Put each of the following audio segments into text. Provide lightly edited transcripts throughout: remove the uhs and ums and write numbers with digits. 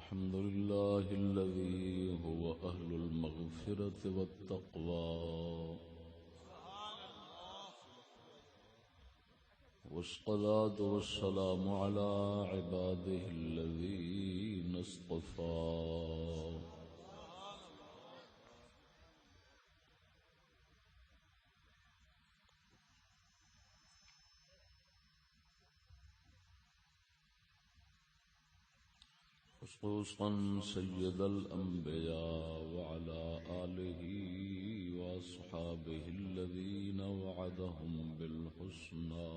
الحمد لله الذي هو أهل المغفرة والتقوى، والصلاة والسلام على عباده الذين اصطفى. خصوصا سيد الأنبياء وعلى آله وأصحابه الذين وعدهم بالحسنى.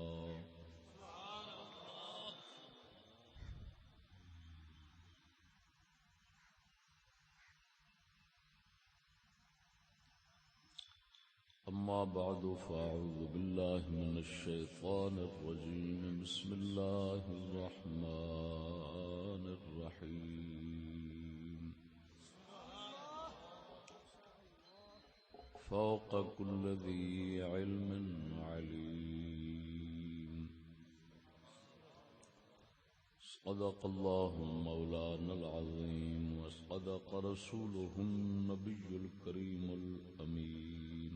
أما بعد فأعوذ بالله من الشيطان الرجيم. بسم الله الرحمن الرحيم. فوق كل ذي علم عليم. صدق الله مولانا العظيم، وصدق رسوله النبي الكريم الأمين.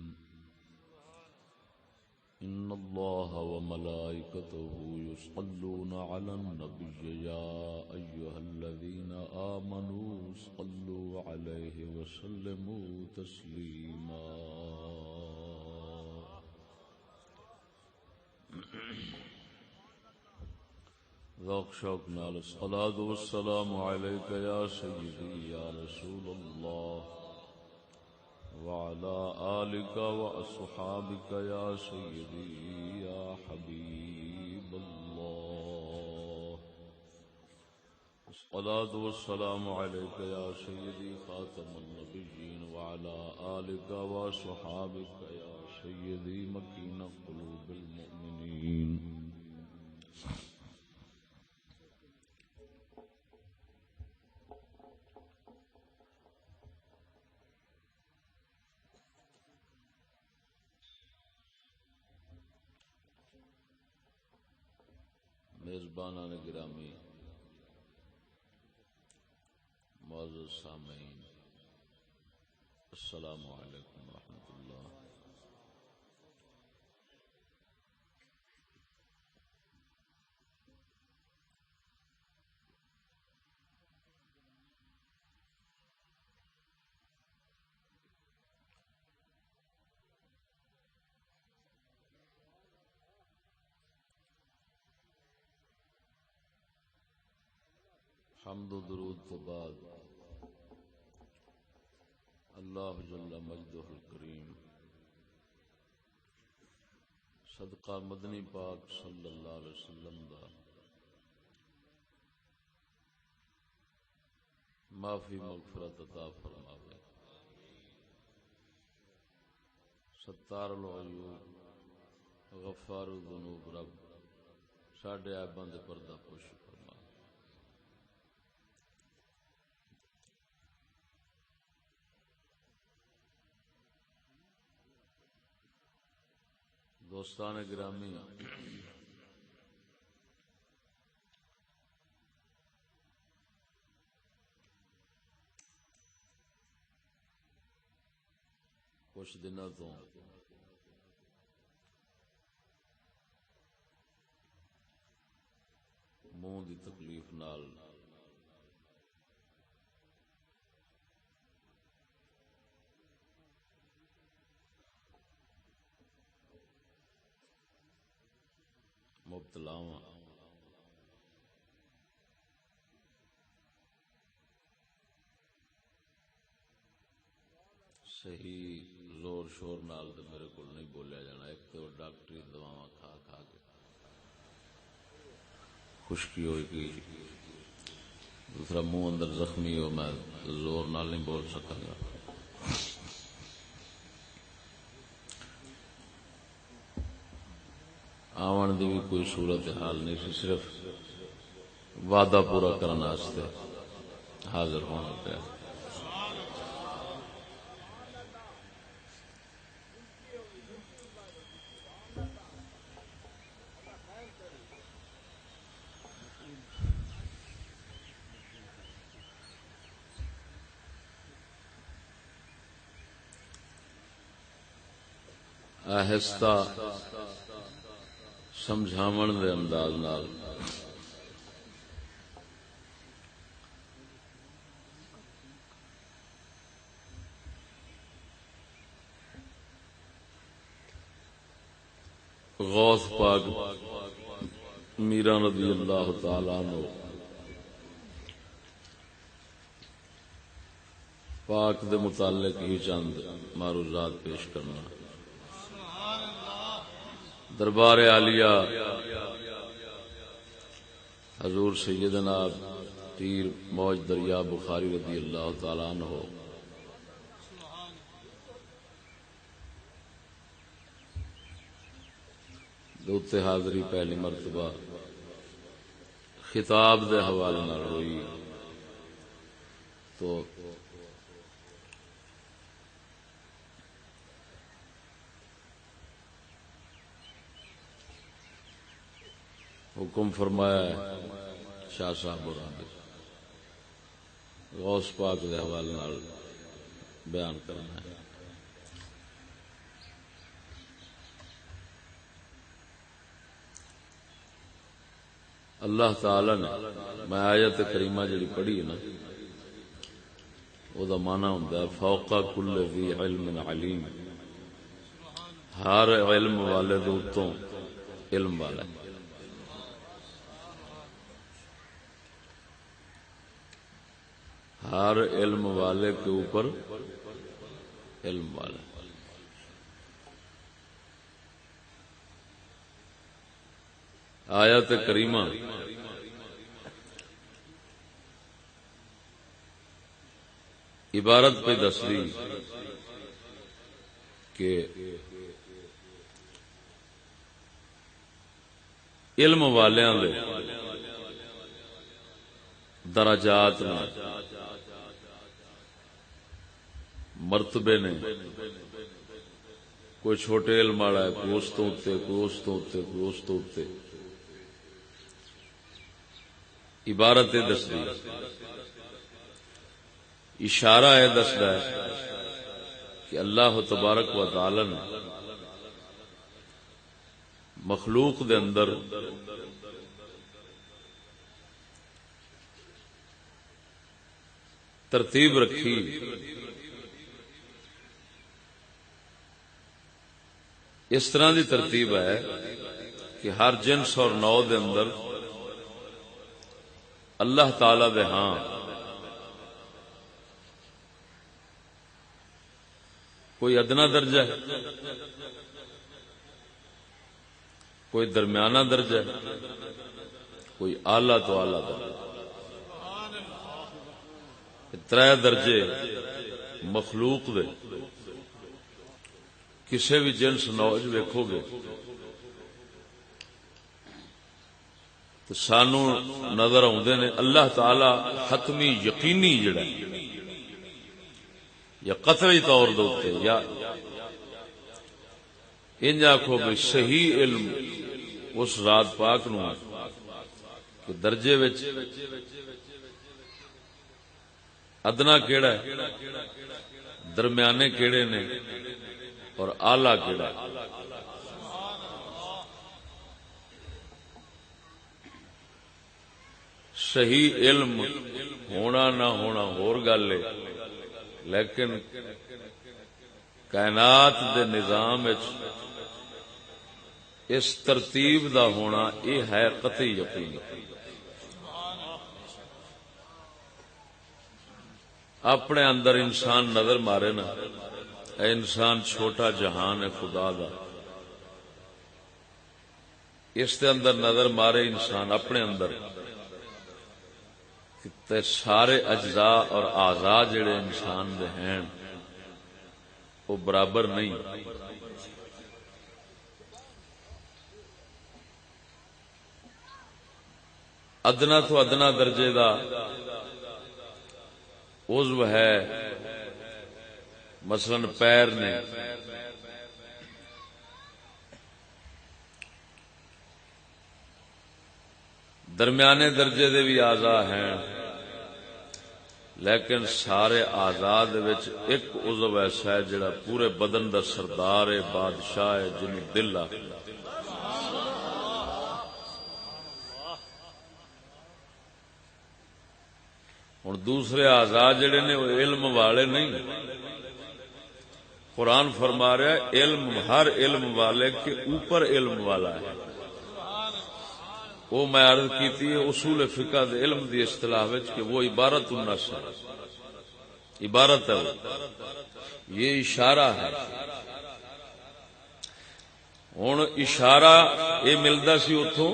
إن الله وملائكته يصلون على النبي يا أيها الذين آمنوا صلوا عليه وسلموا تسليما. ذوق شوق نال الصلاة والسلام عليك يا سيدي يا رسول الله، وعلى آلك وأصحابك يا سيدي يا حبيب الله. الصلاة والسلام عليك يا سيدي خاتم النبيين، وعلى آلك وأصحابك يا سيدي مكين قلوب المؤمنين. میزبانان گرامی، معزز سامعین، السلام علیکم ورحمۃ اللہ. حمد و درود تو بعد اللہ جل مجدہ الکریم صدقہ مدنی پاک صلی اللہ علیہ وسلم دا معافی مغفرت عطا فرماوے. ستار العیوب غفار الذنوب رب ساڈے عیباں دے پردہ پوش فرما. دوستان گرامی، کچھ دنوں تو منہ دی تکلیف نال مبتلا ہوں. صحیح زور شور نال تو میرے کو نہیں بولیا جانا. ایک تو ڈاکٹری دواواں کھا کھا کے خشکی ہوئی گئی، دوسرا منہ اندر زخمی ہو، میں زور نال نہیں بول سکا گا. آون دی بھی کوئی صورت حال نہیں سی، صرف وعدہ پورا کرنے واسطے حاضر ہونا پیا. آہستہ سمجھاون دے انداز نال غوث پاک میرا رضی اللہ تعالی عنہ پاک دے متعلق ہی چند معروضات پیش کرنا. دربار عالیہ حضور سیدنا پیر موج دریا بخاری رضی اللہ تعالی عنہ دوتے حاضری پہلی مرتبہ خطاب دے حوالے نال ہوئی تو حکم فرمایا شاہ صاحب غوث پاک دے حوالے نال بیان کرنا ہے. اللہ تعالی نے میں آیت کریمہ جڑی پڑھی ہے نا او دا معنی ہوندا ہے فوق کل ذی علم علیم، ہر علم والے دے اوتوں علم والا ہے. ہر علم والے کے اوپر علم والا ہے. آیت کریمہ عبارت پہ دس دی کہ علم والیاں دے درجات نے مرتبے نے، کوئی چھوٹے علم والا ہے، کوئی اس تو اتے، کوئی اس تو اتے، کوئی اس تو اتے. عبارت دس دی اشارہ ہے دسدا ہے کہ اللہ تبارک و تعالی نے مخلوق دے اندر ترتیب رکھی اس طرح دی ترتیب ہے کہ ہر جنس اور نوع دے اندر اللہ تعالی دے ہاں کوئی ادنا درجہ ہے، کوئی درمیانہ درجہ ہے، کوئی اعلی تو اعلی درجہ. ترے درجے مخلوق دے کسی بھی جنس نوع ویکھو گے تو سانو نظر آتے نے اللہ تعالی حتمی یقینی جڑا ہے یا قطعی طور دے یا انج آکھو بھی صحیح علم اس ذات پاک نو کہ درجے وچ ادنا کیڑا ہے، درمیانے کیڑے نے اور اعلی کیڑا ہے. صحیح علم ہونا نہ ہونا اور گل ہے، لیکن کائنات دے نظام اس ترتیب دا ہونا یہ ہے قطعی یقین. اپنے اندر انسان نظر مارے نا، اے انسان چھوٹا جہان ہے خدا دا، اس دے اندر نظر مارے انسان اپنے اندر تے سارے اجزاء اور اعضاء جڑے انسان دے ہیں وہ برابر نہیں. ادنا تو ادنا درجے دا عضو ہے، مثلا پیر نے، درمیانے درجے دے بھی اعضاء ہیں لیکن سارے آزاد وچ ایک عضو ایسا ہے جڑا پورے بدن دا سردار ہے، بادشاہ ہے، جنوں دل آ ہن دوسرے آزاد جڑے نے وہ علم والے نہیں. قرآن فرما رہا ہے علم ہر علم والے کے اوپر علم والا ہے. وہ میں عرض کیتی ہے اصول فقہ دے علم دی اصطلاح وچ کہ وہ عبارت النص ہے، عبارت ہے، یہ اشارہ ہے. ہن اشارہ یہ ملدا سی اتوں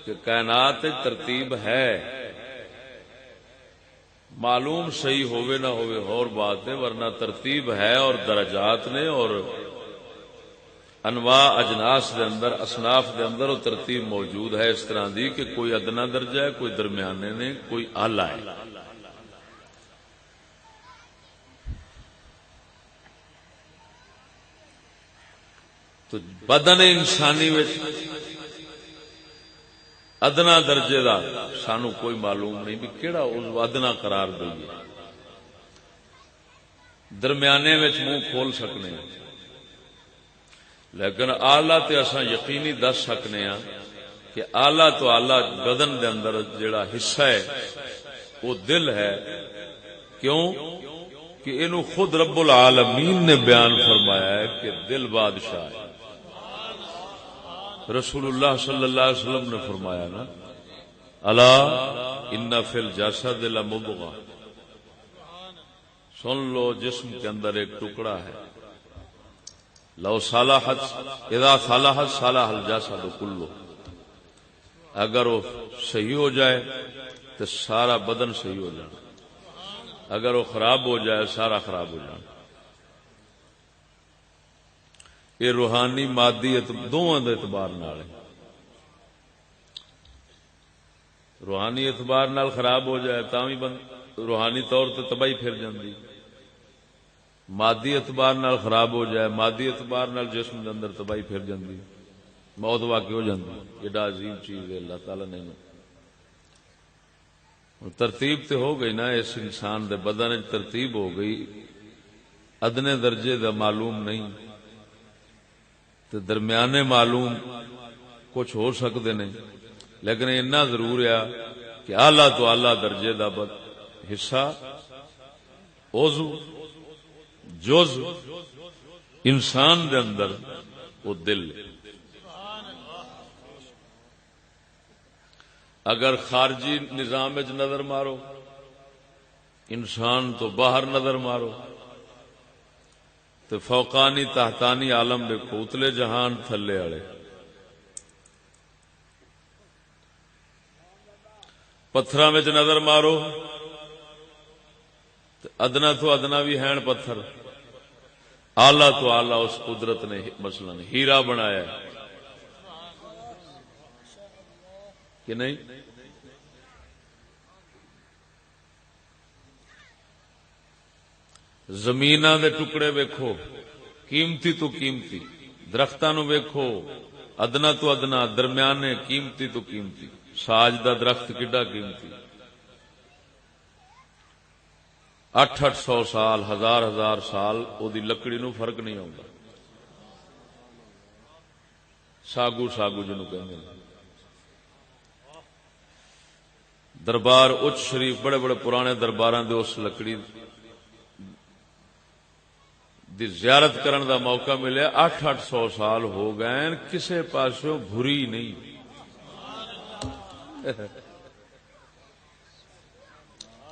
کہ کائنات ترتیب ہے، معلوم صحیح ہوئے نہ ہوئے اور بات ہے، ورنہ ترتیب ہے اور درجات نے اور انواع اجناس دے اندر اصناف دے اندر وہ ترتیب موجود ہے اس طرح دی کہ کوئی ادنا درجہ ہے، کوئی درمیانے نے، کوئی اعلی ہے. تو بدن انسانی وچ ادنا درجے دا سانو کوئی معلوم نہیں بھی کیڑا اس ادنا قرار دئیے. درمیانے وچ منہ کھول سکنے ہیں لیکن آلہ تے اساں یقینی دس سکنے ہاں کہ آلہ تو آلہ بدن دے اندر جڑا حصہ ہے وہ دل ہے. کیوں کہ اینو خود رب العالمین نے بیان فرمایا ہے کہ دل بادشاہ ہے. رسول اللہ صلی اللہ علیہ وسلم نے فرمایا نا الا ان فی الجسد لمضغہ، سن لو جسم کے اندر ایک ٹکڑا ہے، لو صالحت اذا صالحت صالح الجسد کلہ، اگر وہ صحیح ہو جائے تو سارا بدن صحیح ہو جانا، اگر وہ خراب ہو جائے سارا خراب ہو جانا. یہ روحانی مادی دونوں دے اعتبار نال ہے. روحانی اعتبار نال خراب ہو جائے تاں بھی روحانی طور تے تباہی پھر جاندی، مادی اعتبار نال خراب ہو جائے مادی اعتبار نال جسم دے اندر تباہی پھر جاندی، موت واقع ہو جاندی. ایڈا عظیم چیز ہے اللہ تعالی نے ترتیب تے ہو گئی نا اس انسان دے بدن وچ ترتیب ہو گئی. ادنے درجے دا معلوم نہیں تو درمیانے معلوم کچھ ہو سکتے ہیں، لیکن اتنا ضرور ہے کہ اعلیٰ تو اعلیٰ درجے دا حصہ عضو جز انسان دے اندر وہ دل. اگر خارجی نظام وچ نظر مارو انسان تو باہر نظر مارو تو فوقانی تحتانی عالم دیکھو، اتلے جہان تھلے والے. پتھراں وچ نظر مارو تو ادنا تو ادنا بھی ہیں پتھر، آلہ تو آلہ اس قدرت نے مثلا ہیرا بنایا ہے کہ نہیں. زمیناں دے ٹکڑے ویکھو قیمتی تو قیمتی، درختاں نو ویکھو ادنا تو ادنا، درمیانے قیمتی تو قیمتی. ساج دا درخت کڈا قیمتی، 800 سال 1000 سال او دی لکڑی نو فرق نہیں آتا. ساگو ساگو جنوں کہندے ہیں. دربار اچ شریف بڑے بڑے پرانے درباراں دے اس لکڑی دی زیارت کرن دا موقع ملیا، 800 سال ہو گئے کسے پاسوں بھری نہیں.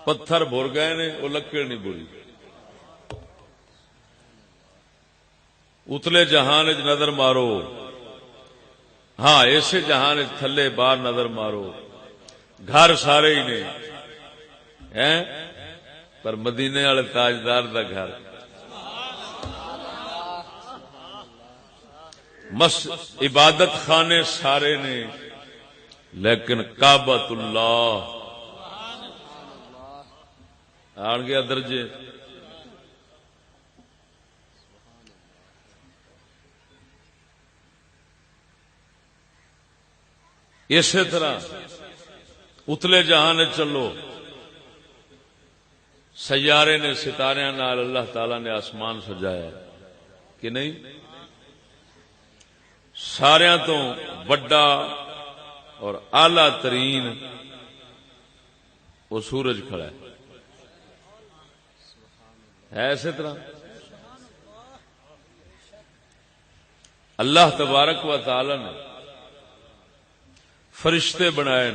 پتھر بھر گئے نے وہ لکڑ نہیں بھری. اتلے جہان وچ نظر مارو، ہاں ایسے جہان وچ تھلے باہر نظر مارو، گھر سارے ہی نے ہیں پر مدینے والے تاجدار دا گھر، عبادت خانے سارے نے لیکن کعبۃ اللہ آن گیا درجے. اسی طرح اتلے جہان چلو سیارے نے ستاریاں نال اللہ تعالی نے آسمان سجایا کہ نہیں؟ ساریاں تو بڑا اور اعلی ترین وہ سورج کھڑا ہے اسی طرح اللہ تبارک و تعالی نے فرشتے بنائے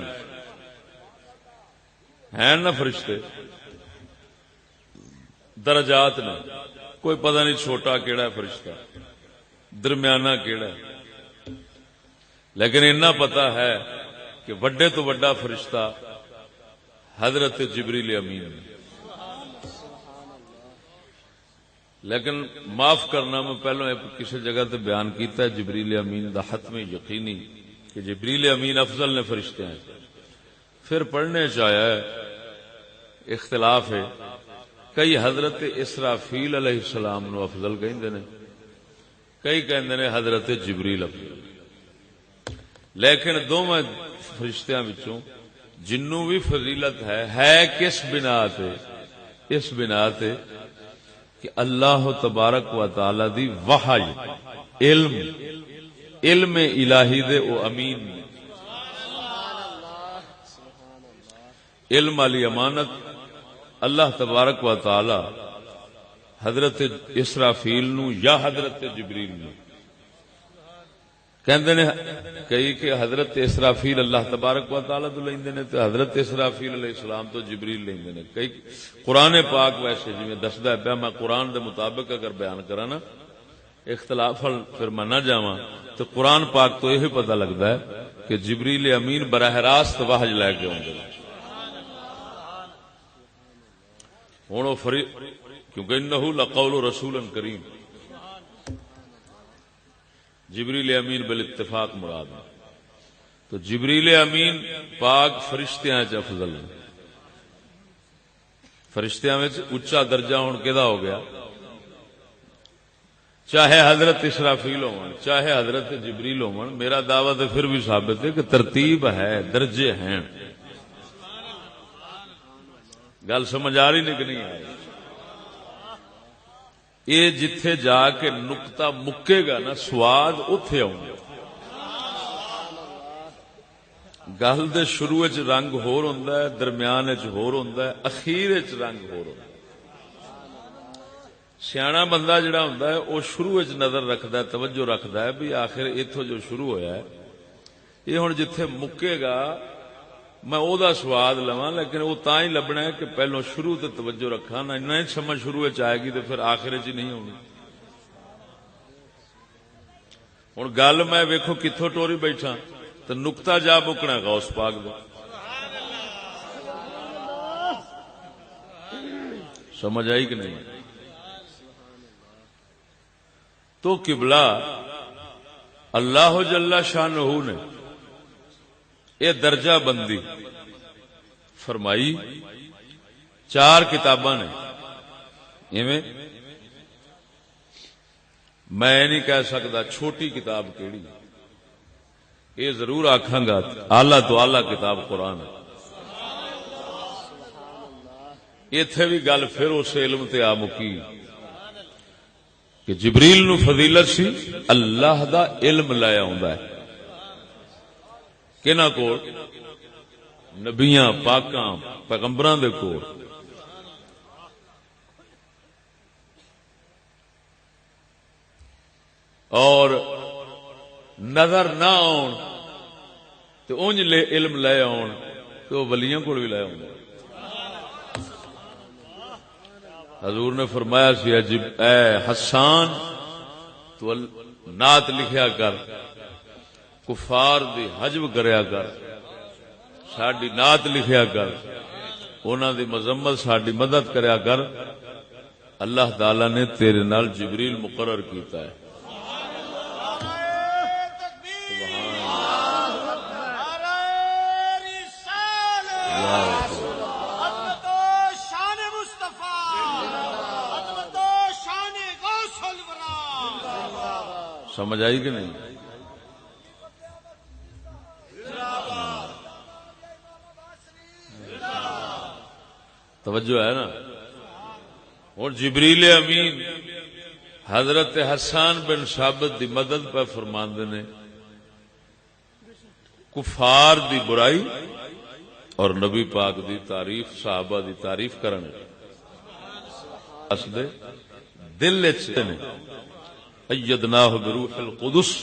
ہیں نا، فرشتے درجات نے، کوئی پتہ نہیں چھوٹا کیڑا ہے فرشتہ، درمیانہ کیڑا ہے، لیکن اتنا پتا ہے کہ وڈے تو وڈا فرشتہ حضرت جبریل امین ہے۔ لیکن معاف کرنا، میں پہلو کسی جگہ تے بیان کیتا ہے جبریل امین دا حتم یقینی کہ جبریل امین افضل نے فرشتے ہیں، پھر پڑھنے چاہیا ہے اختلاف ہے، کئی حضرت اسرافیل علیہ السلام نو افضل کہندے نے، کئی کہندے نے حضرت جبریل افضل، لیکن دونوں فرشتیاں وچوں جنوں بھی فضیلت ہے کس بنا تے؟ اس بنا تے کہ اللہ تبارک و تعالی دی وحی علم الہی دے او امین، علم علی امانت اللہ تبارک و تعالی حضرت اسرافیل نو یا حضرت جبریل نو کہندے نے، کئی کہ حضرت اسرافیل اللہ تبارک و تعالی تو لیندے نے تے حضرت اسرافیل علیہ السلام تو جبریل لیندے نے۔ کئی قرآن پاک ویسے جویں دسدا ہے پیا، میں قرآن دے مطابق اگر بیان کراں نا اختلاف پھر میں نہ جاواں تو قرآن پاک تو یہ پتہ لگدا ہے کہ جبریل امین براہ راست وحی لے کے اوندے نے۔ ہن او کیونکہ انہ لقول رسول کریم، جبریل امین بالاتفاق مراد ہے، تو جبریل امین پاک فرشتیاں چ افضل ہے، فرشتیاں میں اچا درجہ ہون کدا ہو گیا، چاہے حضرت اسرافیل ہون چاہے حضرت جبریل ہون، میرا دعویٰ تو پھر بھی ثابت ہے کہ ترتیب ہے، درجے ہیں۔ گل سمجھ آ رہی نہیں کہ نہیں آ رہی؟ یہ جتھے جا کے نقطہ مکے گا نا سواد اتے آؤں گا۔ گل دے شروع چ رنگ ہور ہوندا ہے، درمیان چ ہور ہوندا ہے، اخیر چ رنگ ہور ہوندا ہے۔ سیاح بندہ جڑا ہوندا ہے وہ شروع چ نظر رکھدا ہے، توجہ رکھدا ہے بھی آخر اتھوں جو شروع ہویا ہے یہ ہن جتھے مکے گا میں او دا سواد لواں، لیکن وہ تاں ہی لبنا ہے کہ پہلو شروع تے توجہ رکھا نا، نہیں سمجھ شروع چ آئے گی تو پھر آخر چ نہیں ہونی۔ ہن گل میں ویکھو کتھوں ٹوری بیٹھا تو نقطہ جا مکنا غوث پاک دا، سمجھ آئی کہ نہیں؟ تو قبلہ اللہ جل شانہ نے یہ درجہ بندی فرمائی 4 کتاباں نے، ایویں میں نہیں کہہ سکتا چھوٹی کتاب کیڑی، یہ ضرور آکھاں گا اعلی تو اعلی کتاب قرآن ہے۔ ایتھے بھی گل پھر اس علم تے آ مکی کہ جبریل نو فضیلت سی اللہ دا علم لے آوندا ہے، کنا کول؟ نبیاں پاکاں پیغمبراں دے کول۔ اور نظر نہ آن تو اونج علم لے آن تو ولیاں کول بھی لے آؤں۔ حضور نے فرمایا سی اے حسان تو نعت لکھیا کر، کفار دی حجب کریا کر، ساڈی نعت لکھیا کر، انہاں دی مذمت ساڈی مدد کریا کر، اللہ تعالی نے تیرے نال جبریل مقرر کیتا ہے۔ سمجھ آئی کہ نہیں؟ توجہ ہے نا؟ اور جبریل امین حضرت حسان بن ثابت دی مدد پہ فرماندے نے کفار دی برائی اور نبی پاک دی تعریف صحابہ دی تعریف کرن اسدے دل وچ نے ایدناہ بروح القدس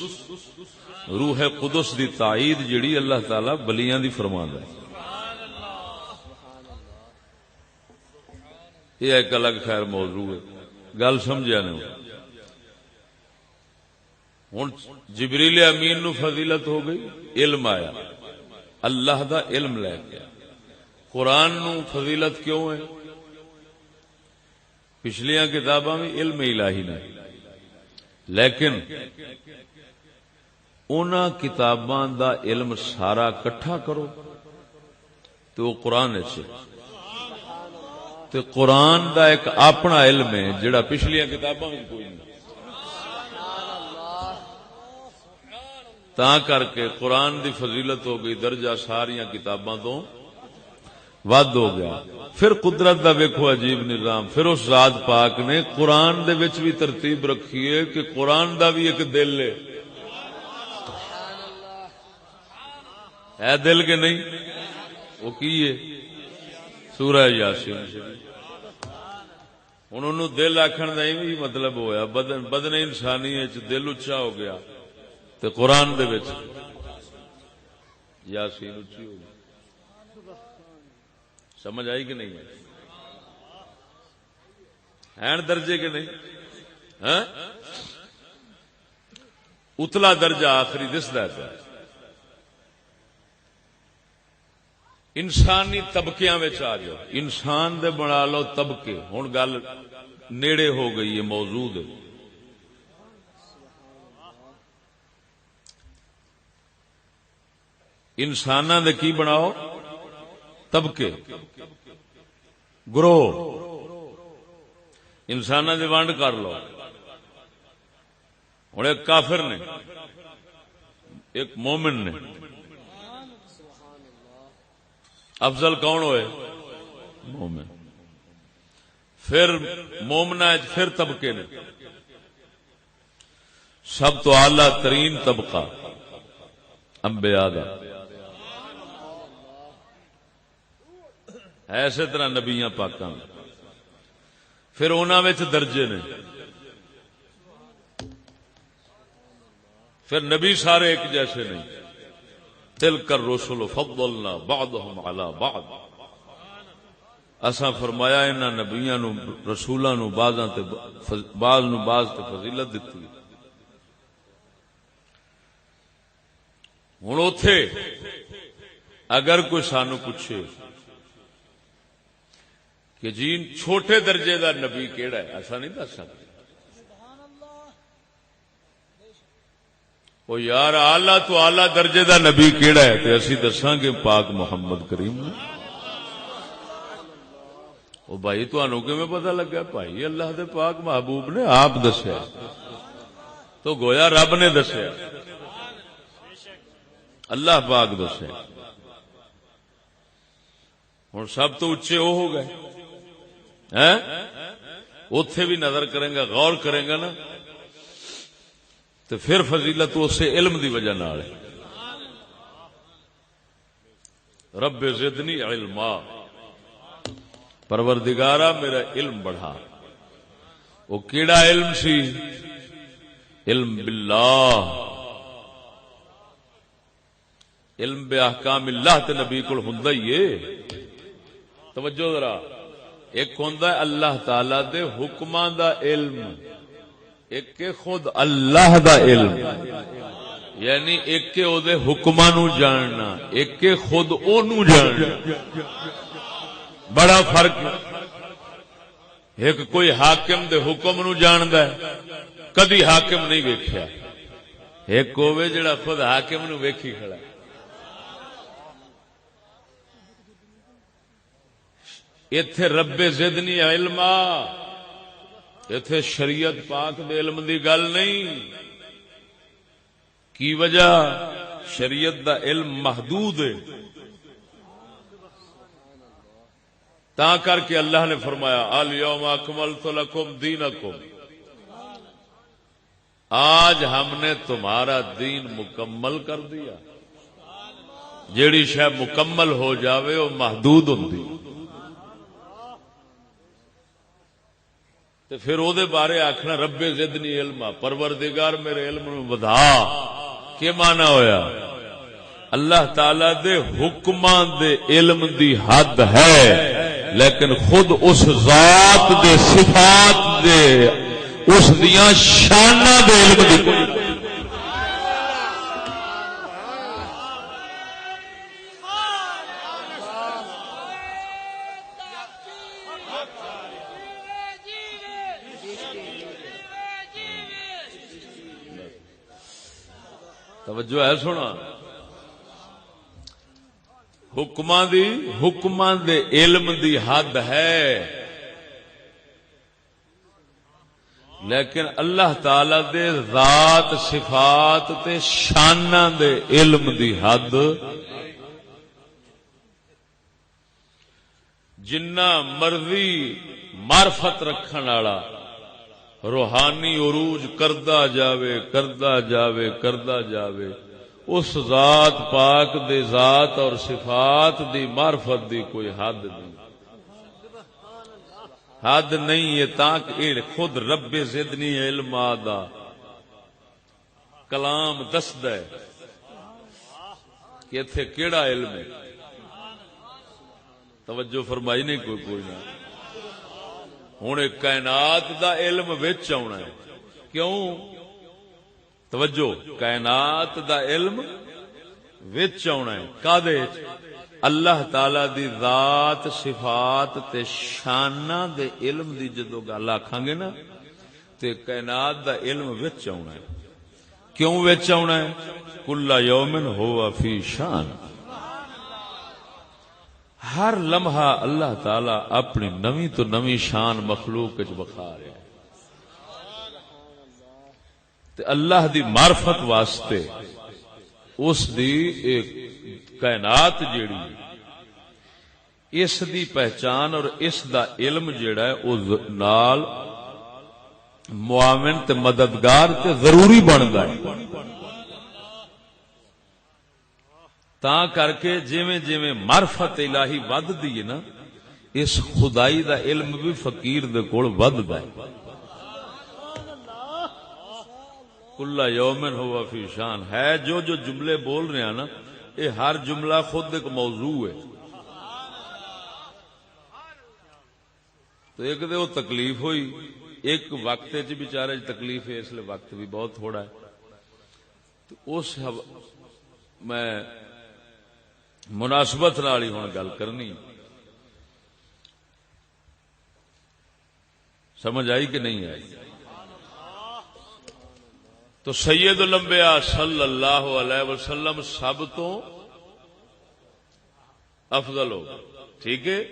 روح قدس دی تائید جڑی اللہ تعالی بلیاں دی فرماندا ہے یہ ایک الگ خیر موضوع ہے گل سمجھا نہیں ہوں جبریل امین نو فضیلت ہو گئی علم آیا اللہ دا علم لے کے قرآن نو فضیلت کیوں ہے پچھلیاں کتاباں میں علم الہی نے لیکن انہاں کتاباں دا علم سارا کٹھا کرو تو قرآن سے تے قرآن دا ایک اپنا علم ہے جڑا پچھلیاں کتاباں میں کوئی نہیں تاں کر کے قرآن دی فضیلت ہو گئی درجہ ساریاں کتاباں تو ود ہو گیا پھر قدرت دا ویکھو عجیب نظام پھر اس ذات پاک نے قرآن دے وچ بھی ترتیب رکھی ہے کہ قرآن دا بھی ایک دل ہے دل کے نہیں وہ کی ہے سورہ یاسین ہن انہوں دل آکھن دا بھی مطلب ہویا بدن انسانی دل اچا ہو گیا تے قرآن دے وچ یاسین اچھی ہو گئی سمجھ آئی کہ نہیں ہے درجے کے نہیں ہاں اتلا درجہ آخری دسدا ہے انسانی طبقیاں وچ آ جاؤ انسان دے بنا لو طبقے ہن گل نیڑے ہو گئی ہے موضوع دے انساناں دے کی بناؤ طبقے گروہ انساناں دے ونڈ کر لو ہن ایک کافر نے ایک مومن نے افضل کون ہوئے مومن پھر مومنا پھر طبقے نے سب تو اعلی ترین طبقہ انبیاء دا ایسے طرح نبیاں پاکاں پھر انہاں وچ درجے نے پھر نبی سارے ایک جیسے نہیں تلک الرسل فضلنا بعضهم على بعض اساں فرمایا انہاں نبیاں نو رسولاں نو بعض نو بعض تے فضیلت دتی ہن اوتھے اگر کوئی سانو پوچھے کہ جی چھوٹے درجے دا نبی کیڑا ہے ایسا نہیں دس سکتے وہ یار آلہ تو آلہ درجے دا نبی کیڑا ہے تے اسی دساں گے پاک محمد کریم نے وہ بھائی تانوں کیویں پتہ لگا بھائی اللہ دے پاک محبوب نے آپ دسیا تو گویا رب نے دسیا اللہ پاک دسیا ہن سب تو اچے وہ ہو گئے اوتھے بھی نظر کریں گا غور کریں گا نا تو پھر فضیلت اسے علم دی وجہ نال ہے رب زدنی علما پروردگارا میرا علم بڑھا وہ کیڑا علم سی علم باللہ علم بے احکام اللہ تے نبی کول ہوندا ہی ہے توجہ ذرا ایک ہوندا ہے اللہ تعالی دے حکماں دا علم ایک خود اللہ دا علم یعنی ایک کے او دے حکماں نو جاننا ایک کے خود او نو جاننا بڑا فرق ایک کوئی حاکم دے حکم نو جاندا ہے کدی حاکم نہیں ویکھیا ایک ہوے جڑا خود حاکم نو ویکھی کھڑا ایتھے رب زدنی علما ایتھے شریعت پاک دے علم دی گل نہیں کی وجہ شریعت دا علم محدود ہے تا کر کے اللہ نے فرمایا الیوم اکملت لکم دینکم، آج ہم نے تمہارا دین مکمل کر دیا۔ جیڑی شے مکمل ہو جاوے وہ محدود ہوندی، تے پھر او دے بارے آکھنا رب زدنی علما، پروردگار میرے علم نو ودھا، کی معنی ہویا؟ اللہ تعالی دے حکماں دے علم دی حد ہے، لیکن خود اس ذات دے صفات دے اس دیاں شاناں دے علم دی کوئی توجہ ہے سونا، حکماں دے علم دی حد ہے، لیکن اللہ تعالی دے ذات صفات تے شاناں دے علم دی حد جنہ مرضی معرفت رکھن والا روحانی عروج کردا جاوے اس ذات پاک دے ذات اور صفات دی معرفت دی کوئی حد نہیں ہے، تاکہ خود رب زدنی علما دا کلام دسدا ہے کہ ایتھے کیڑا علم ہے۔ توجہ فرمائی نہیں کوئی نہ، ہن ایک کائنات دا علم وچ آنا ہے، کیوں؟ توجہ، کائنات دا علم وچ آنا ہے، کادے؟ اللہ تعالی دی ذات صفات تے شاناں دے علم دی جدوں گل آکھاں گے نا تے کائنات دا علم وچ آنا ہے۔ کیوں وچ آنا ہے؟ کل یوم ہوا فی شان، ہر لمحہ اللہ تعالی اپنی نویں تو نویں شان مخلوق وچ بخا رہا ہے، تے اللہ دی معرفت واسطے اس دی ایک کائنات جیڑی اس دی پہچان اور اس دا علم جیڑا ہے او نال معاون تے مددگار تے ضروری بندا ہے۔ تا کر کے جویں معرفت الہی ود دی ہے نا، اس خدائی دا علم بھی فقیر دے کول وددا ہے۔ کل یومن ہوا فی شان ہے، جو جملے بول رہے ہیں نا، یہ ہر جملہ خود ایک موضوع ہے۔ تو ایک دے وہ تکلیف ہوئی، ایک وقت چ بیچارے تکلیف ہے، اس لیے وقت بھی بہت تھوڑا ہے، تو اس میں مناسبت نال ہی ہن گل کرنی، سمجھ آئی کہ نہیں آئی؟ تو سید الانبیاء صلی اللہ علیہ وسلم سب تو افضل ہو، ٹھیک ہے،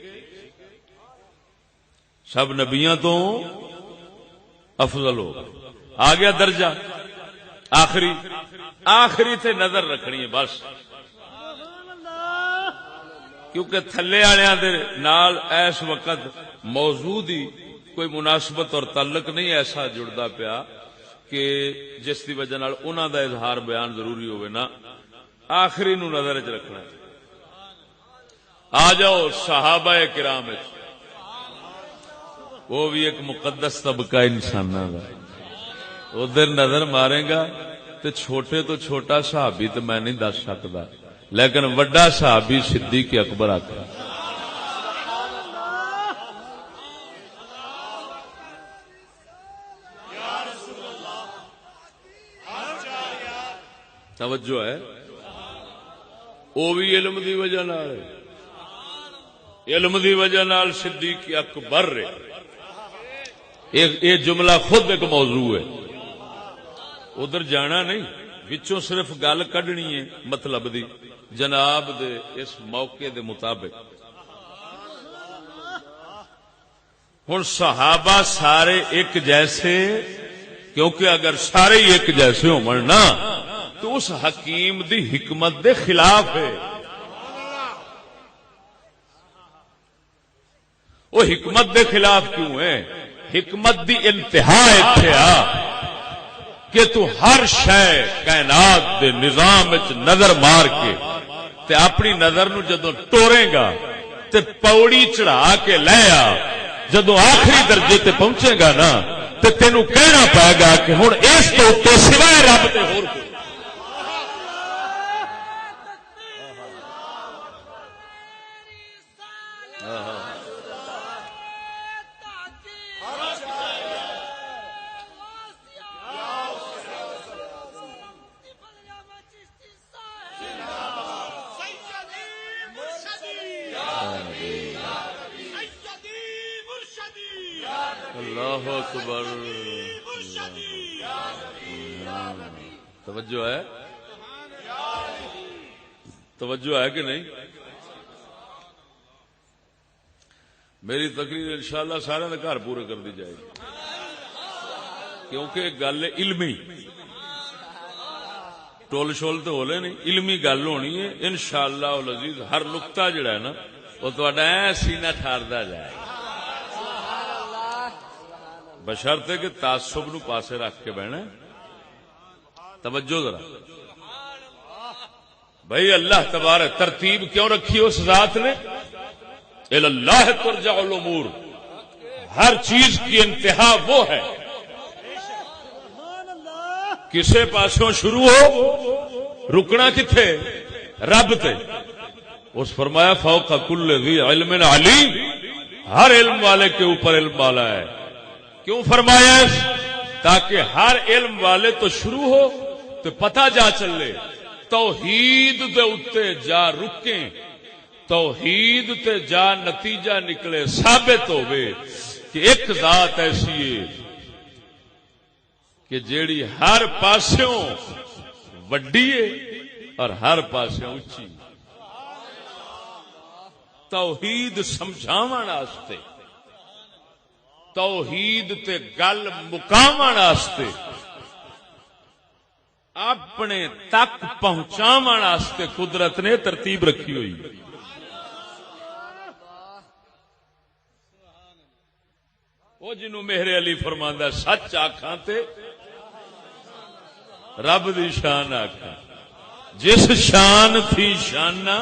سب نبیاں تو افضل ہو، آ گیا درجہ آخری تے نظر رکھنی ہے بس، کیونکہ تھلے والےاں دے نال اس وقت موجود ہی کوئی مناسبت اور تعلق نہیں ایسا جڑدا پیا کہ جس دی وجہ نال انہاں دا اظہار بیان ضروری ہوئے نا، آخری نو نظر وچ رکھنا۔ آ جاؤ صحابہ کرام وچ، وہ بھی ایک مقدس طبقہ انساناں دا، ادھر نظر مارے گا تے چھوٹے تو چھوٹا صحابی تو میں نہیں دس سکتا، لیکن وڈا صحابی صدیق اکبر آکھا۔ توجہ ہے، وہ بھی علم دی وجہ نال، علم دی وجہ نال صدیق اکبر رہے، یہ جملہ خود ایک موضوع ہے، ادھر جانا نہیں، وچوں صرف گل کڈنی ہے مطلب دی جناب دے اس موقع دے مطابق۔ ہن صحابہ سارے ایک جیسے، کیونکہ اگر سارے ہی ایک جیسے ہون نا تو اس حکیم دی حکمت دے خلاف ہے۔ وہ حکمت دے خلاف کیوں ہے؟ حکمت دی انتہا ایتھے آ کہ تو ہر شے کائنات دے نظام وچ نظر مار کے تے اپنی نظر نو جدوں ٹورے گا تے پوڑی چڑھا کے لے آ، جدوں آخری درجے تے پہنچے گا نا تے تینوں کہنا پائے گا کہ ہن اس تو تے سوائے رب تے ہور کوئی اللہ اکبر۔ توجہ ہے، توجہ ہے کہ نہیں؟ میری تقریر انشاءاللہ سارے دے گھر پورے کر دی جائے گی، کیونکہ گل علمی ٹول شول تو ہولے نہیں، علمی گل ہونی ہے انشاءاللہ العزیز۔ ہر نقطہ جڑا ہے نا وہ تہاڈا اے سینہ ٹھاردا جائے گا، بشرطے کہ تعصب نو پاسے رکھ کے بہنا۔ توجہ ذرا بھائی، اللہ تبارک ترتیب کیوں رکھی اس ذات نے؟ اللہ ترجع الامور، ہر چیز کی انتہا وہ ہے کسے پاسوں شروع ہو رکنا کتھے؟ رب تے۔ اس فرمایا فوق کل ذی علم علیم، ہر علم والے کے اوپر علم والا ہے۔ کیوں فرمایا؟ تاکہ ہر علم والے تو شروع ہو تو پتہ جا چلے، توحید دے اتے جا رکیں، توحید تے جا نتیجہ نکلے، ثابت ہوئے کہ ایک ذات ایسی ہے کہ جیڑی ہر پاسوں وڈی ہے اور ہر پاسوں اچھی۔ توحید سمجھاون واسطے، توحید تے گل مکاون واسطے، اپنے تک پہنچاون واسطے قدرت نے ترتیب رکھی ہوئی۔ وہ جنوں میرے علی فرماندا سچ آکھاں تے رب دی شان آکھاں، جس شان تھی شانہ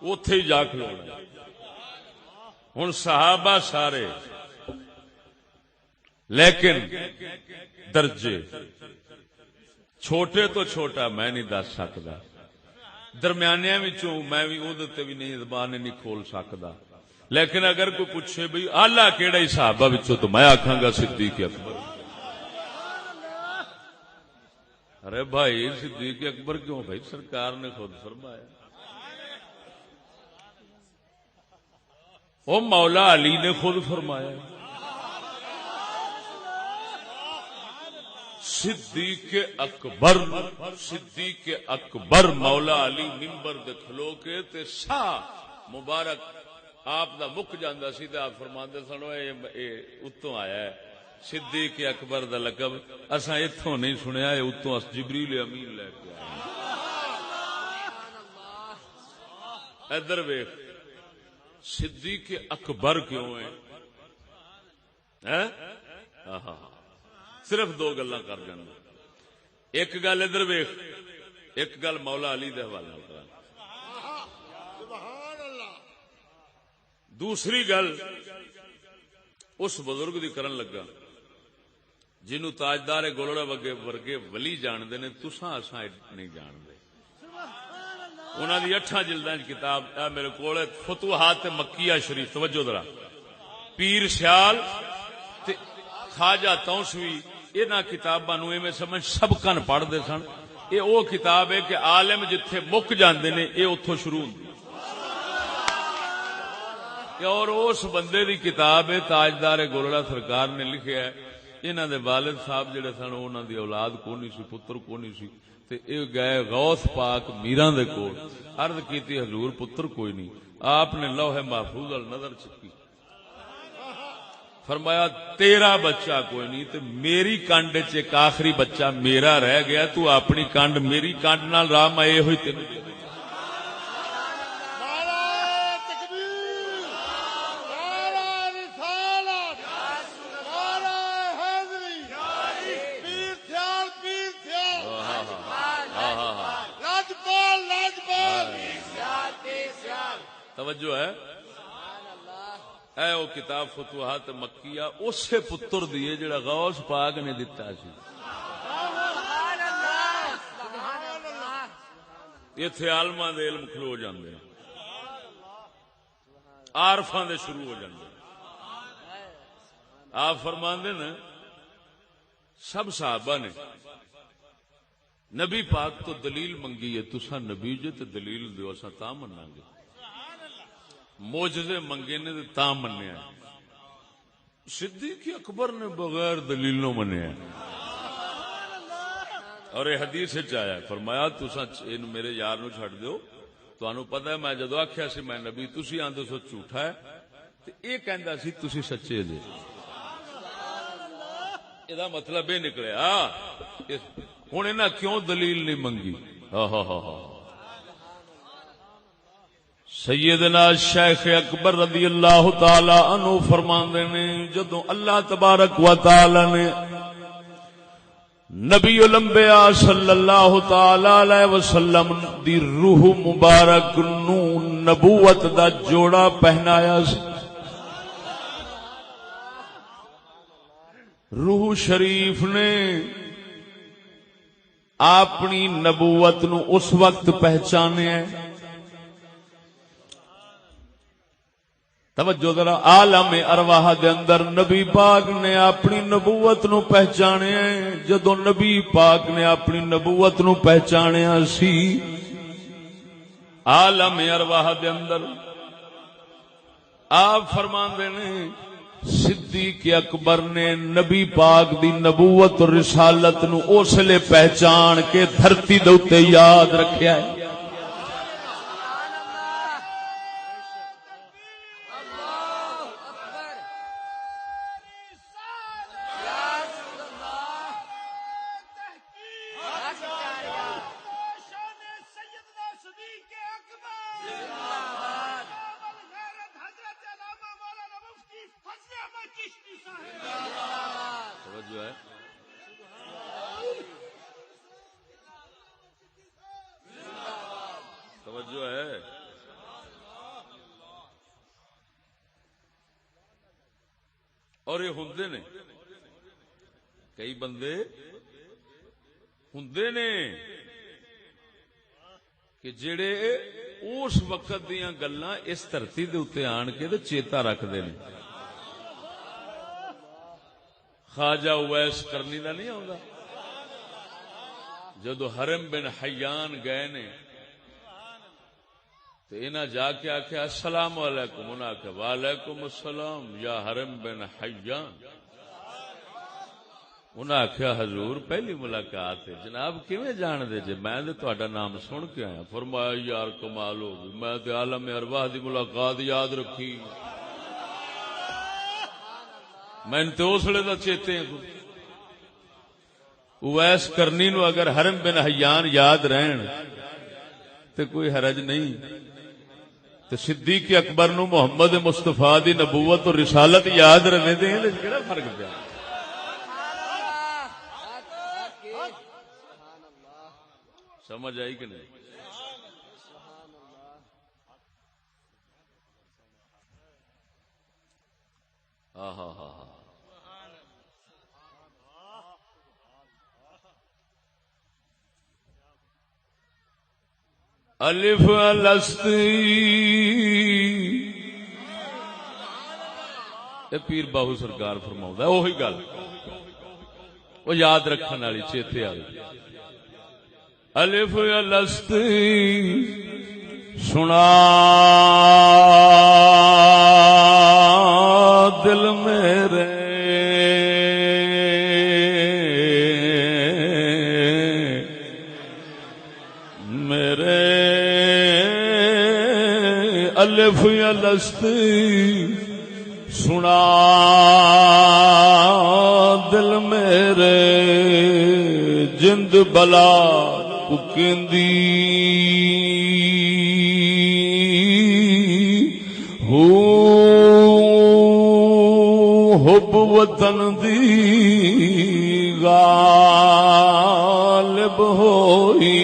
اوتھے ہی جا کھلونا۔ ہن صحابہ سارے، لیکن درجے چھوٹے تو چھوٹا میں نہیں دس سکتا، درمیانیاں وچوں میں بھی اودے تے بھی نہیں زبان نہیں کھول سکتا، لیکن اگر کوئی پوچھے بھئی اعلیٰ کیڑا ہی صحابہ وچوں تو میں آکھاں گا صدیق اکبر۔ ارے بھائی صدیق اکبر کیوں؟ بھائی سرکار نے خود فرمایا۔ او مولا علی نے خود فرمایا، صدیق اکبر، صدیق اکبر مولا علی ممبر دے کھلو کے تے سا مبارک آپ دا مک جاندا سی تے آپ فرماندے سن اے اتوں آیا ہے صدیق اکبر دا لقب، اساں ایتھوں نہیں سنیا، اے اتوں جبریل امین لے کے آیا۔ ادھر ویکھ صدیق اکبر کیوں ہے؟ صرف دو گلاں کر جانا، ایک گل ادھر ویکھ، ایک گل مولا علی دے حوالے کر، دوسری گل اس بزرگ دی کرن لگا جنوں تاجدار گولڑا ورگے ولی جاندے نے، تساں اساں نہیں جاندے۔ انہاں دی 8 جلداں کتاب میرے کول فتوحات مکیہ شریف، توجہ ذرا، پیر سیال تے خواجہ توسوی انہاں کتاباں نوں ایویں سمجھ سبقاں پڑھ دے سن۔ اے او کتاب ہے کہ عالم جتھے مک جاندے نے اے اوتھوں شروع ہوندی، اور اس بندے دی کتاب ہے، تاجدار گولڑا سرکار نے لکھیا ہے۔ انہاں دے والد صاحب جڑے سن انہاں دی اولاد کوئی نہیں سی، پتر کوئی نہیں سی، تے اے گئے غوث پاک میراں دے کول، عرض کیتی حضور پتر کوئی نہیں۔ آپ نے لوح محفوظ ال نظر چکی، فرمایا تیرا بچہ کوئی نہیں تے میری کنڈ وچ ایک آخری بچہ میرا رہ گیا، تو اپنی کنڈ میری کنڈ نال راہ میں اے ہوئی تینوں توجہ ہے؟ اے وہ کتاب فتوحات مکیہ اسے پتر دیے جڑا غوث پاک نے دتا سی. ایتھے عالماں دے علم کھلو جاندے ہیں، عارفاں دے شروع ہو جاندے ہیں. آپ فرماندے نا سب صحابہ نے نبی پاک تو دلیل منگی ہے، تساں نبی جے تے دلیل دیو اساں تاں مناں گے. معجزے منگے نے تے تاں منیا. صدیق اکبر نے بغیر دلیلوں منیا. اور یہ حدیث وچ آیا، فرمایا تساں میرے یار نو چھڈ دیو، تانوں پتہ ہے میں جدوں آکھیا سی میں نبی، تسی آندے سو جھوٹا ہے، تے اے کہندا سی تسی سچے جے. ادا مطلب یہ نکلیا ہوں انہاں کیوں دلیل نہیں منگی. سیدنا شیخ اکبر رضی اللہ تعالی عنہ فرماندے نے جدوں اللہ تبارک و تعالی نے نبی الانبیاء صلی اللہ تعالی علیہ وسلم دی روح مبارک نو نبوت دا جوڑا پہنایا سی. روح شریف نے اپنی نبوت نو اس وقت پہچانیا. توجہ ذرا، عالم ارواح دے اندر نبی پاک نے اپنی نبوت نو پہچانیا. جدوں نبی پاک نے اپنی نبوت نو پہچانیا سی عالم ارواح دے اندر، آپ فرماندے نے صدیق اکبر نے نبی پاک دی نبوت اور رسالت نو اس لئے پہچان کے دھرتی دے اوتے یاد رکھیا ہے. توجہ ہے. اور یہ ہوندے نے کئی بندے ہوندے نے کہ جڑے اس وقت دیاں گلاں اس دھرتی دے اوتے آن کے تے چیتا رکھدے نے. خواجہ اویس کرنی دا نہیں آندا جدو حرم بن حیان گئے نے تو انہاں جا کے آکھیا السلام علیکم، انہاں آکھیا وعلیکم السلام یا حرم بن حیان. انہاں آکھیا حضور پہلی ملاقات ہے جناب کیویں جان دے جے؟ میں تے تہاڈا نام سن کے آیا. فرمایا یار کمال ہو گئی، میں تے عالم ارواح دی ملاقات یاد رکھی، میں تے اس لیے دا چیتے ہیں. اویس کرنی نو اگر حرم بن حیان یاد رہن تے کوئی حرج نہیں، تے صدیق اکبر نو محمد مصطفیٰ دی نبوت اور رسالت یاد رہنے دے کیڑا فرق پیا؟ سمجھ آئی کہ نہیں؟ ہاں ہاں ہاں ہاں. الف الستی پیر باہو سرکار فرماؤں ہے وہی گل وہ یاد رکھنے والی چیتے آئی. الف الستی سنا دل میرے الف الستی سنا دل میرے جند بلا ککندی حب وطن دی غالب ہوئی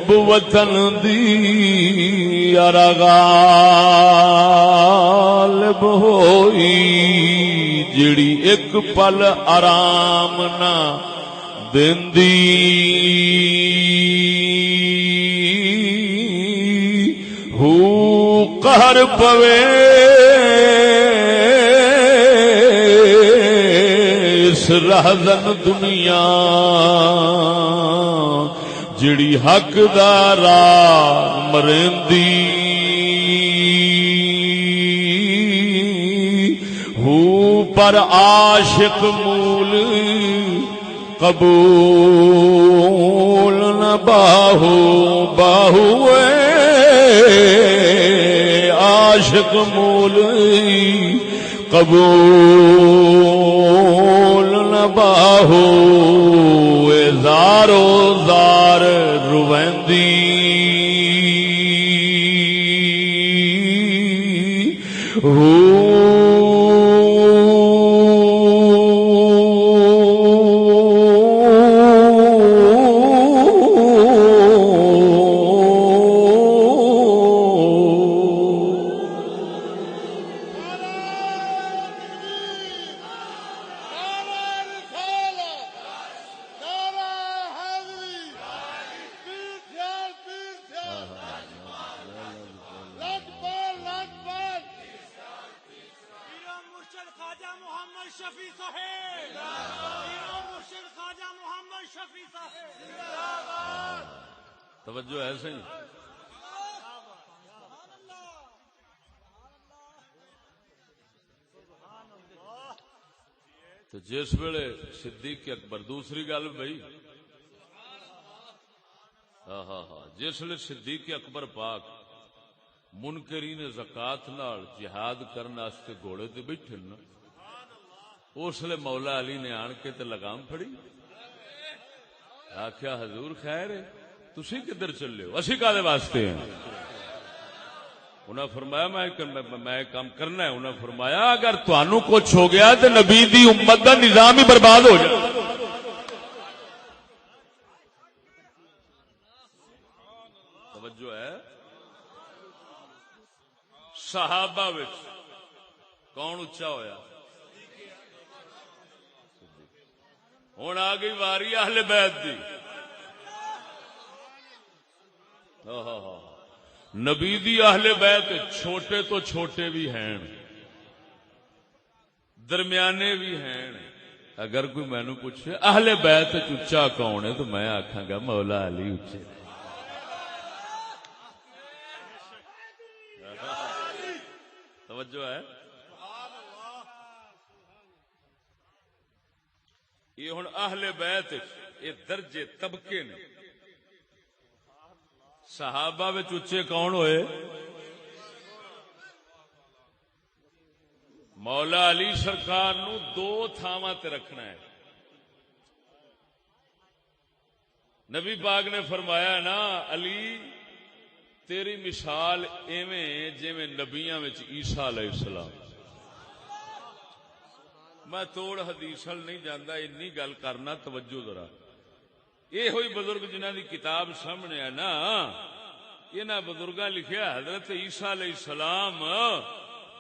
حب وطن دی ارا غالب ہوئی جڑی ایک پل آرام نہ دیندی ہو قہر پوے اس رہزن دنیا جڑی حق دارا مرندی ہو پر عاشق مول قبول نہ باہو عاشق مول قبول نہ باہو زارو زار رویندی توجہ ہے صحیح. تو جس ویلے صدیق اکبر دوسری گل بھائی جس ویلے صدیق اکبر پاک منکرین زکات نال جہاد کرنے واسطے گھوڑے تے بیٹھے نا اس لیے مولا علی نے آن کے تے لگام پھڑی آخیا حضور خیر ہے تسی کدھر چلے ہو اسی کالے واسطے ہیں. انہاں فرمایا میں کام کرنا ہے. انہاں فرمایا اگر تانوں کچھ ہو گیا تو نبی دی امت دا نظام ہی برباد ہو جائے. توجہ ہے. صحابہ وچ کون اچا ہویا؟ ہن آ گئی واری اہل بیت دی. نبی دی اہل بیت چھوٹے تو چھوٹے بھی ہیں درمیانے بھی ہیں. اگر کوئی مینو پوچھے اہل بیت اچا کون ہے تو میں آکھاں گا مولا علی اچے. توجہ ہے. یہ ہن اہل بیت یہ درجے طبقے نے. صحابہ وچ اچے کون ہوئے؟ مولا علی سرکار نو دو تھاواں تے رکھنا ہے. نبی پاک نے فرمایا نا علی تیری مثال ایویں جویں نبیاں وچ عیسیٰ علیہ السلام. میں توڑ حدیث ہل نہیں جاندا انی گل کرنا توجہ ذرا. یہ ہوئی بزرگ جنہاں دی کتاب سامنے ہے نا انہاں بزرگاں لکھیا حضرت عیسیٰ علیہ السلام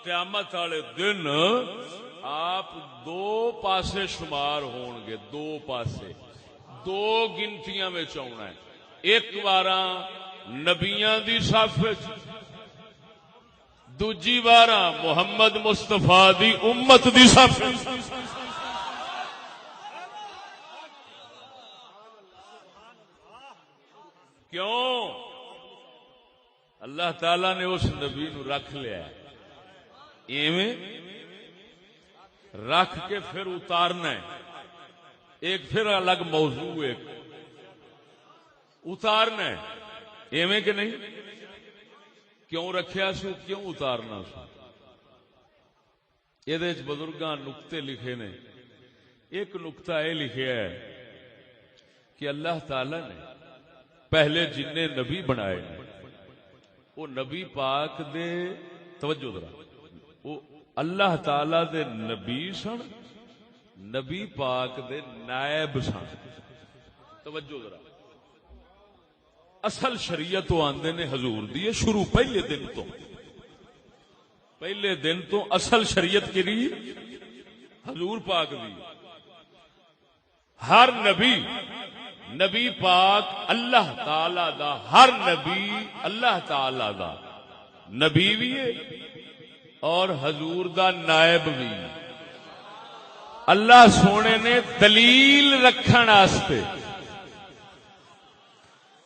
قیامت والے دن آپ دو پاسے شمار ہون گے. دو پاسے دو گنتیاں وچ آنا ہے. ایک واراں نبیاں دی صف وچ دوجی واراں محمد مصطفیٰ دی امت دی صف وچ. کیوں؟ اللہ تعالی نے اس نبی نو رکھ لیا ہے ایویں رکھ کے پھر اتارنا ہے. ایک پھر الگ موضوع ایک اتارنا ہے ایویں کہ نہیں. کیوں رکھیا سو کیوں اتارنا سو یہ بزرگاں نقطے لکھے نے. ایک نقطہ یہ لکھیا ہے کہ اللہ تعالی نے پہلے جن نبی بنائے وہ نبی پاک دے توجہ ذرا وہ اللہ تعالی دے نبی سن نبی پاک دے نائب سن. توجہ ذرا اصل شریعت وہ آندے نے حضور دی شروع پہلے دن تو اصل شریعت کی حضور پاک دی. ہر نبی پاک اللہ تعالی دا، ہر نبی اللہ تعالی دا نبی بھی ہے اور حضور دا نائب بھی. اللہ سونے نے دلیل رکھن واسطے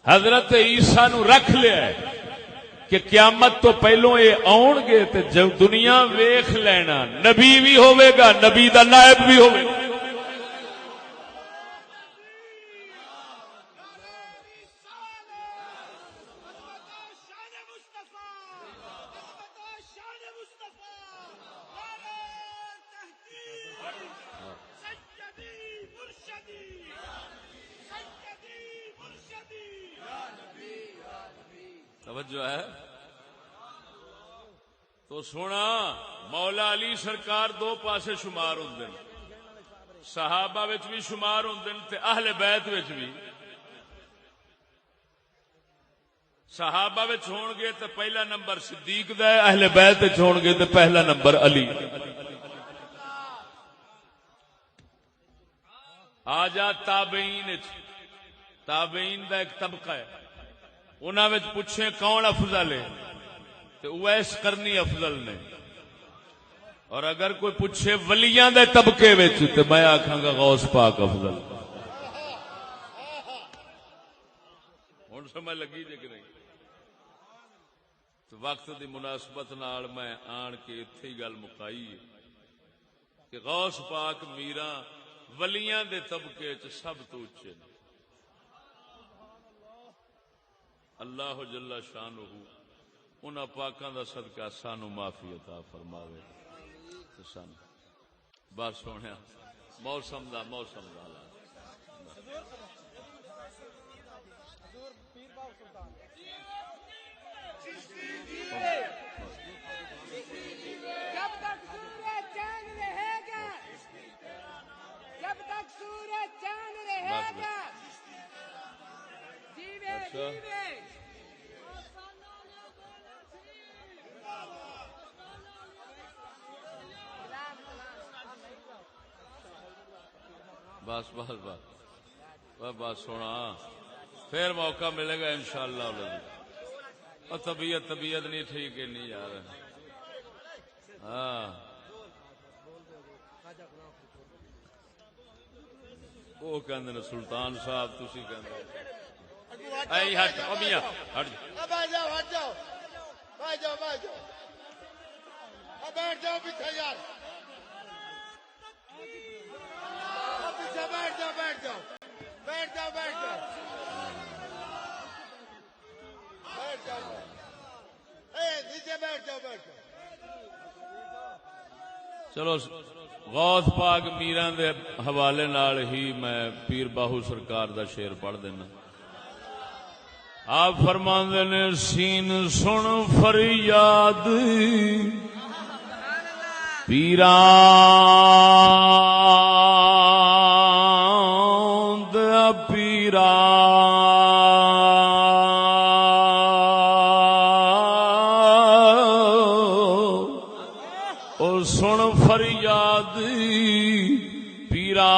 حضرت عیسیٰ نو رکھ لیا ہے کہ قیامت تو پہلوں یہ آن گے تے جو دنیا ویکھ لینا نبی بھی ہوئے گا، نبی دا نائب بھی ہوئے گا. توجہ ہے تو سونا مولا علی سرکار دو پاسے شمار ہوندے نے، صحابہ وچ بھی شمار ہوندے نے تے اہل بیت وچ بھی. صحابہ وچ ہون گے تے پہلا نمبر صدیق دا ہے، اہل بیت وچ ہون گے تے پہلا نمبر علی. آ جا تابعین دا ایک طبقہ ہے، انہاں وچ پوچھے کون افضل ہے تو اویس کرنی افضل نے، اور اگر کوئی پوچھے ولیاں دے طبقے وچ تو میں آکھاں گا غوث پاک افضل. ہن سمجھ لگی جے کہ نہیں؟ تو وقت دی مناسبت نال میں آن کے ایتھے ہی گل مکائی ہے کہ غوث پاک میراں ولیاں دے طبقے وچ سب تو اونچے نے. اللہ جل شانہ انہاں پاکاں دا صدقہ سانو معافی عطا فرماوے. سن بس سونے موسم دا جب تک سورج چاند رہے گا، جب تک سورج چاند رہے گا، جیوے جیوے بس سونا پھر موقع ملے گا انشاءاللہ. اور طبیعت نہیں ٹھیک ہے نہیں یار. ہاں وہ کہندے نے سلطان صاحب تسی کہندے اے ہٹ او میاں ہٹ جاؤ بیٹھ جاؤ پیچھے یار، پیچھے بیٹھ جاؤ نیچے بیٹھ جاؤ. چلو غوث پاک میراں دے حوالے نال ہی میں پیر باہو سرکار دا شعر پڑھ دینا. آپ فرماندے نے سین سن فریاد پیران دیا او سن فریاد پیران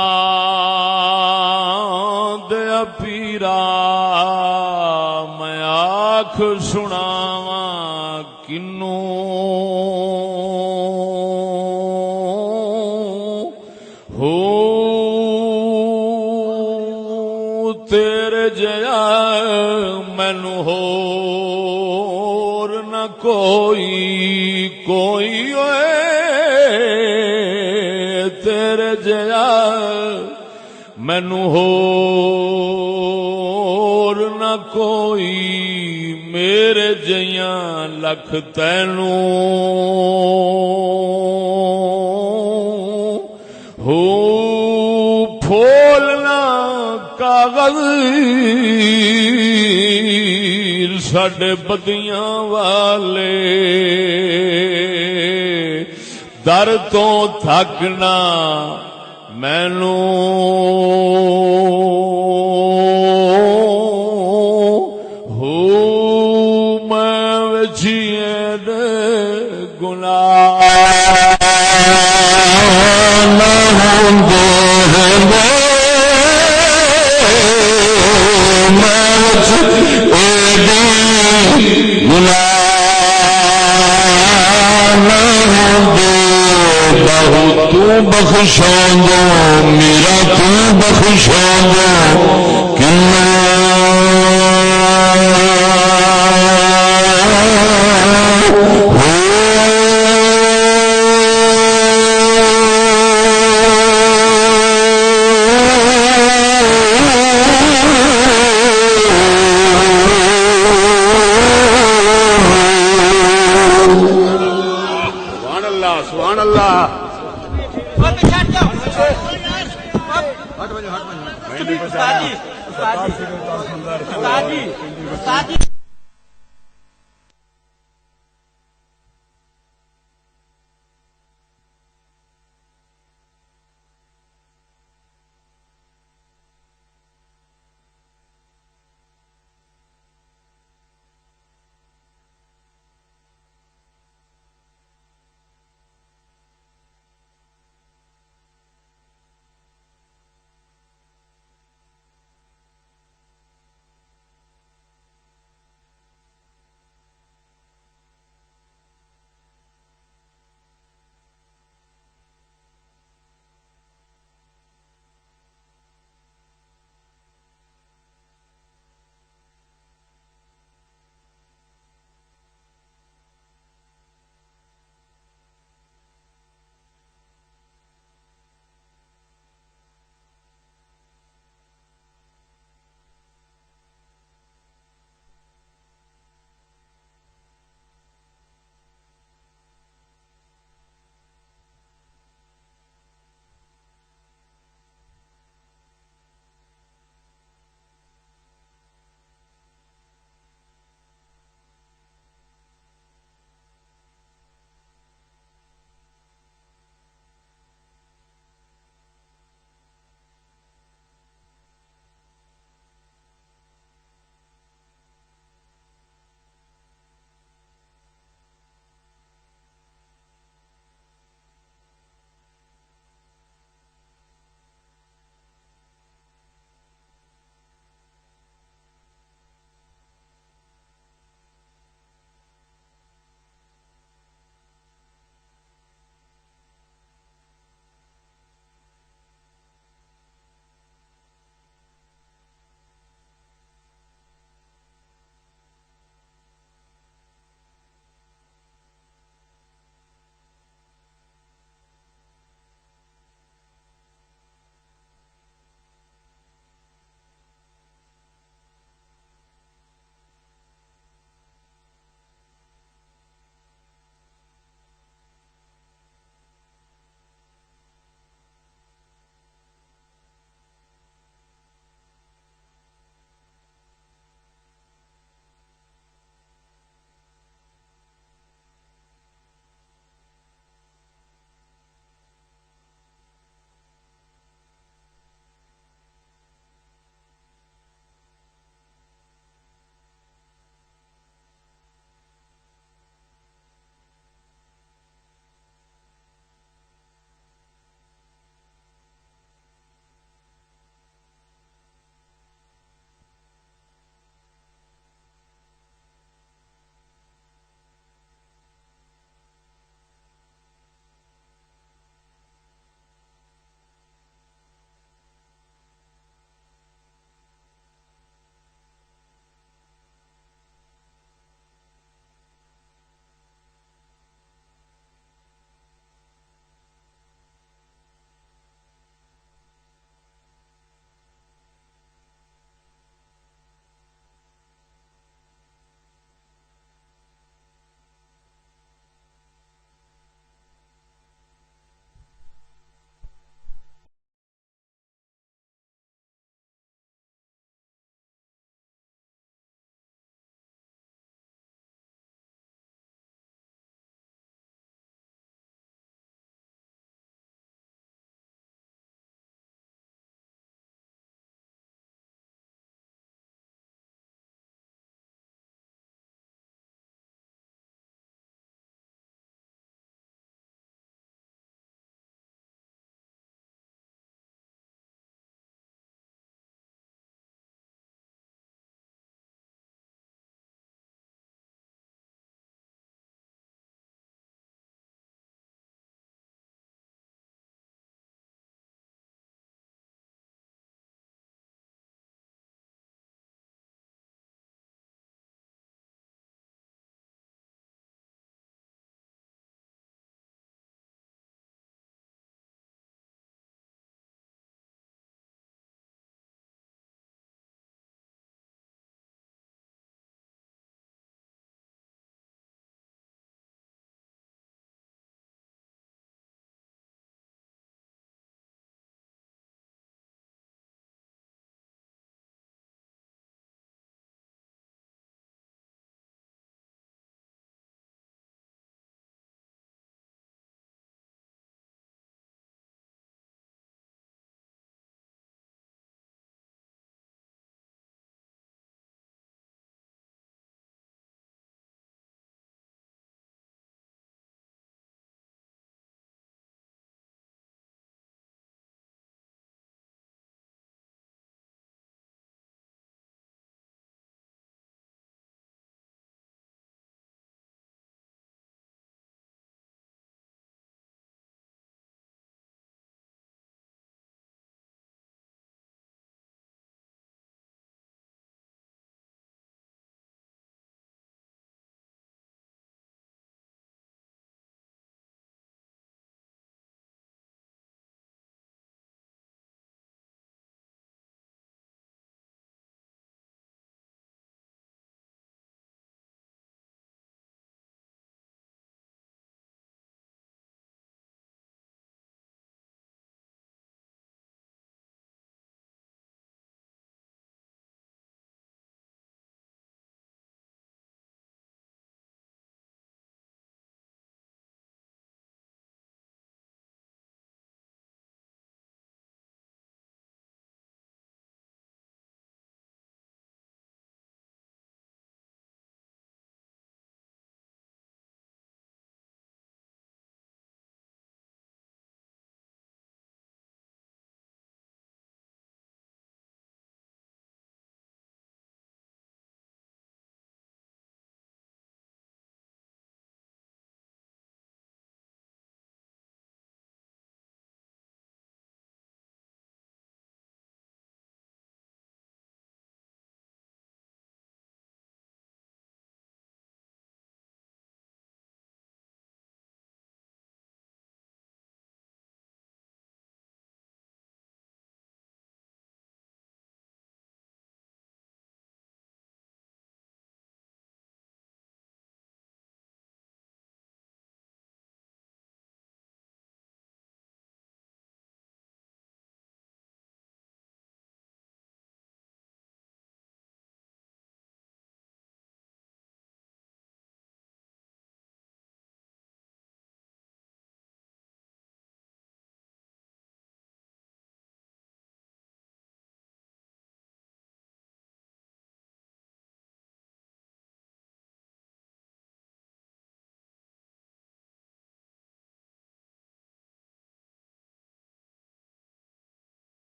دیا میں آنکھ سناواں کنوں ہو تیرے جیا مینوں ہور نہ کوئی ہوئے تیرے جیا مینوں ہور نہ کوئی میرے جیاں لکھ تینوں ہو پھولنا کاغذ ساڈے بدیاں والے در تو تھکنا مینوں بہو تو بخشاں دو میرا تو بخشاں دو سبحان اللہ استاد جی